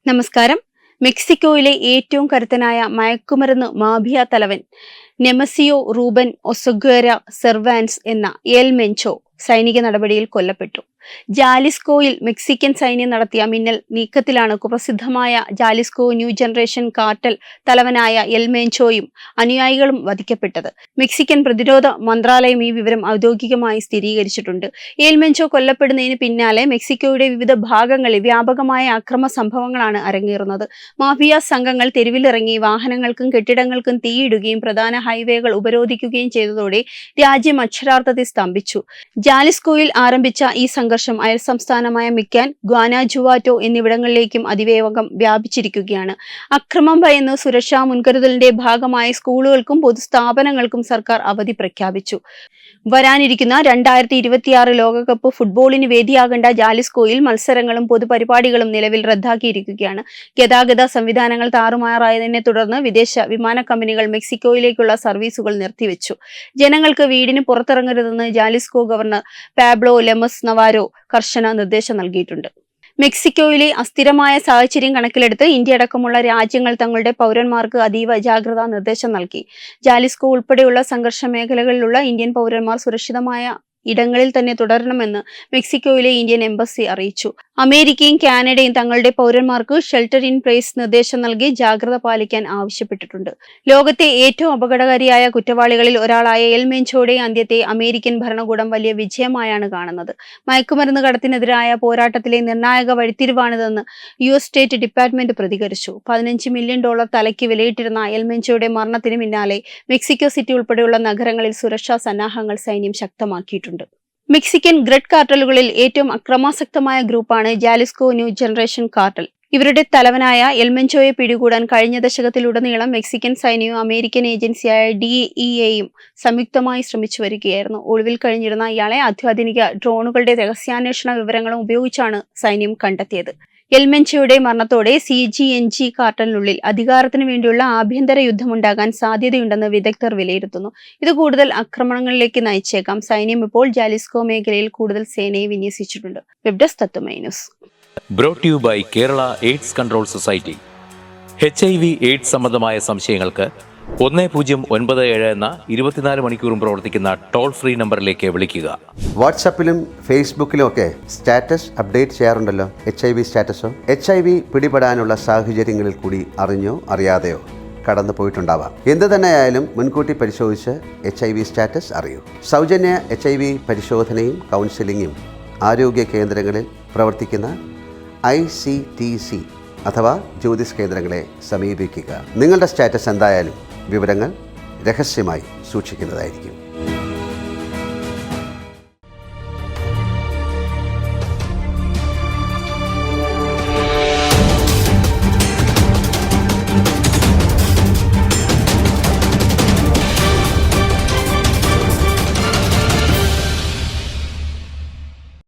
നമസ്കാരം. മെക്സിക്കോയിലെ ഏറ്റവും കരുത്തനായ മയക്കുമരുന്ന് മാഫിയ തലവൻ നെമസിയോ റൂബൻ ഒസഗ്വേര സെർവാൻസ് എന്ന എൽ മെൻചോ സൈനിക നടപടിയിൽ കൊല്ലപ്പെട്ടു. ജാലിസ്കോയിൽ മെക്സിക്കൻ സൈന്യം നടത്തിയ മിന്നൽ നീക്കത്തിലാണ് കുപ്രസിദ്ധമായ ജാലിസ്കോ ന്യൂ ജനറേഷൻ കാർട്ടൽ തലവനായ എൽ മെൻചോയും അനുയായികളും വധിക്കപ്പെട്ടത്. മെക്സിക്കൻ പ്രതിരോധ മന്ത്രാലയം ഈ വിവരം ഔദ്യോഗികമായി സ്ഥിരീകരിച്ചിട്ടുണ്ട്. എൽ മെൻചോ കൊല്ലപ്പെടുന്നതിന് പിന്നാലെ മെക്സിക്കോയുടെ വിവിധ ഭാഗങ്ങളിൽ വ്യാപകമായ അക്രമ സംഭവങ്ങളാണ് അരങ്ങേറുന്നത്. മാഫിയ സംഘങ്ങൾ തെരുവിലിറങ്ങി വാഹനങ്ങൾക്കും കെട്ടിടങ്ങൾക്കും തീയിടുകയും പ്രധാന ഹൈവേകൾ ഉപരോധിക്കുകയും ചെയ്തതോടെ രാജ്യം അക്ഷരാർത്ഥത്തിൽ സ്തംഭിച്ചു. ജാലിസ്കോയിൽ ആരംഭിച്ച ഈ സംഘർഷം അയൽ സംസ്ഥാനമായ മിക്കാൻ, ഗ്വാനാജുവാറ്റോ എന്നിവിടങ്ങളിലേക്കും അതിവേഗം വ്യാപിച്ചിരിക്കുകയാണ്. അക്രമം ഭയന്ന് സുരക്ഷാ മുൻകരുതലിന്റെ ഭാഗമായി സ്കൂളുകൾക്കും പൊതുസ്ഥാപനങ്ങൾക്കും സർക്കാർ അവധി പ്രഖ്യാപിച്ചു. വരാനിരിക്കുന്ന 2026 ലോകകപ്പ് ഫുട്ബോളിന് വേദിയാകേണ്ട ജാലിസ്കോയിൽ മത്സരങ്ങളും പൊതുപരിപാടികളും നിലവിൽ റദ്ദാക്കിയിരിക്കുകയാണ്. ഗതാഗത സംവിധാനങ്ങൾ താറുമാറായതിനെ തുടർന്ന് വിദേശ വിമാന കമ്പനികൾ മെക്സിക്കോയിലേക്കുള്ള സർവീസുകൾ നിർത്തിവെച്ചു. ജനങ്ങൾക്ക് വീടിന് പുറത്തിറങ്ങരുതെന്ന് ജാലിസ്കോ ഗവർണർ പാബ്ലോ ലെമസ് നവാരോ കർശന നിർദ്ദേശം നൽകിയിട്ടുണ്ട്. മെക്സിക്കോയിലെ അസ്ഥിരമായ സാഹചര്യം കണക്കിലെടുത്ത് ഇന്ത്യ അടക്കമുള്ള രാജ്യങ്ങൾ തങ്ങളുടെ പൗരന്മാർക്ക് അതീവ ജാഗ്രതാ നിർദ്ദേശം നൽകി. ജാലിസ്കോ ഉൾപ്പെടെയുള്ള സംഘർഷ മേഖലകളിലുള്ള ഇന്ത്യൻ പൗരന്മാർ സുരക്ഷിതമായ ഇടങ്ങളിൽ തന്നെ തുടരണമെന്ന് മെക്സിക്കോയിലെ ഇന്ത്യൻ എംബസി അറിയിച്ചു. അമേരിക്കയും കാനഡയും തങ്ങളുടെ പൗരന്മാർക്ക് ഷെൽട്ടർ ഇൻ പ്ലേസ് നിർദ്ദേശം നൽകി ജാഗ്രത പാലിക്കാൻ ആവശ്യപ്പെട്ടിട്ടുണ്ട്. ലോകത്തെ ഏറ്റവും അപകടകാരിയായ കുറ്റവാളികളിൽ ഒരാളായ എൽ മെൻചോയുടെ അന്ത്യത്തെ അമേരിക്കൻ ഭരണകൂടം വലിയ വിജയമായാണ് കാണുന്നത്. മയക്കുമരുന്ന് കടത്തിനെതിരായ പോരാട്ടത്തിലെ നിർണായക വഴിത്തിരിവാണിതെന്ന് US സ്റ്റേറ്റ് ഡിപ്പാർട്ട്മെന്റ് പ്രതികരിച്ചു. $15 മില്യൺ തലയ്ക്ക് വിലയിട്ടിരുന്ന എൽ മെൻചോയുടെ മരണത്തിന് പിന്നാലെ മെക്സിക്കോ സിറ്റി ഉൾപ്പെടെയുള്ള നഗരങ്ങളിൽ സുരക്ഷാ സന്നാഹങ്ങൾ സൈന്യം ശക്തമാക്കിയിട്ടുണ്ട്. മെക്സിക്കൻ ഡ്രഗ് കാർട്ടലുകളിൽ ഏറ്റവും അക്രമാസക്തമായ ഗ്രൂപ്പാണ് ജാലിസ്കോ ന്യൂ ജനറേഷൻ കാർട്ടൽ. ഇവരുടെ തലവനായ എൽ മെൻചോയെ പിടികൂടാൻ കഴിഞ്ഞ ദശകത്തിലുടനീളം മെക്സിക്കൻ സൈന്യവും അമേരിക്കൻ ഏജൻസിയായ DEAയും സംയുക്തമായി ശ്രമിച്ചു വരികയായിരുന്നു. ഒളിവിൽ കഴിഞ്ഞിരുന്ന ഇയാളെ അത്യാധുനിക ഡ്രോണുകളുടെ രഹസ്യാന്വേഷണ വിവരങ്ങളും ഉപയോഗിച്ചാണ് സൈന്യം കണ്ടെത്തിയത്. എൽ മെൻചോയുടെ മരണത്തോടെ CGNG കാർട്ടലിനുള്ളിൽ അധികാരത്തിന് വേണ്ടിയുള്ള ആഭ്യന്തര യുദ്ധമുണ്ടാകാൻ സാധ്യതയുണ്ടെന്ന് വിദഗ്ധർ വിലയിരുത്തുന്നു. ഇത് കൂടുതൽ ആക്രമണങ്ങളിലേക്ക് നയിച്ചേക്കാം. സൈന്യം ഇപ്പോൾ ജാലിസ്കോ മേഖലയിൽ കൂടുതൽ സേനയെ വിന്യസിച്ചിട്ടുണ്ട്. Web desk Tatwamayi news. Brought you by Kerala AIDS control society. HIV AIDS സംബന്ധമായ സംശയങ്ങൾക്ക് 1097 എന്ന 24 മണിക്കൂറും പ്രവർത്തിക്കുന്ന ടോൾ ഫ്രീ നമ്പറിലേക്ക് വിളിക്കുക. വാട്സാപ്പിലും ഫേസ്ബുക്കിലും ഒക്കെ സ്റ്റാറ്റസ് അപ്ഡേറ്റ് ചെയ്യാറുണ്ടല്ലോ. HIV സ്റ്റാറ്റസോ HIV പിടിപെടാനുള്ള സാഹചര്യങ്ങളിൽ കൂടി അറിഞ്ഞോ അറിയാതെയോ കടന്നു പോയിട്ടുണ്ടാവാം. എന്ത് തന്നെയായാലും മുൻകൂട്ടി പരിശോധിച്ച് HIV സ്റ്റാറ്റസ് അറിയൂ. സൗജന്യ HIV പരിശോധനയും കൗൺസിലിങ്ങും ആരോഗ്യ കേന്ദ്രങ്ങളിൽ പ്രവർത്തിക്കുന്ന ICTC അഥവാ ജ്യോതിസ് കേന്ദ്രങ്ങളെ സമീപിക്കുക. നിങ്ങളുടെ സ്റ്റാറ്റസ് എന്തായാലും വിവരങ്ങൾ രഹസ്യമായി സൂക്ഷിക്കുന്നതായിരിക്കും.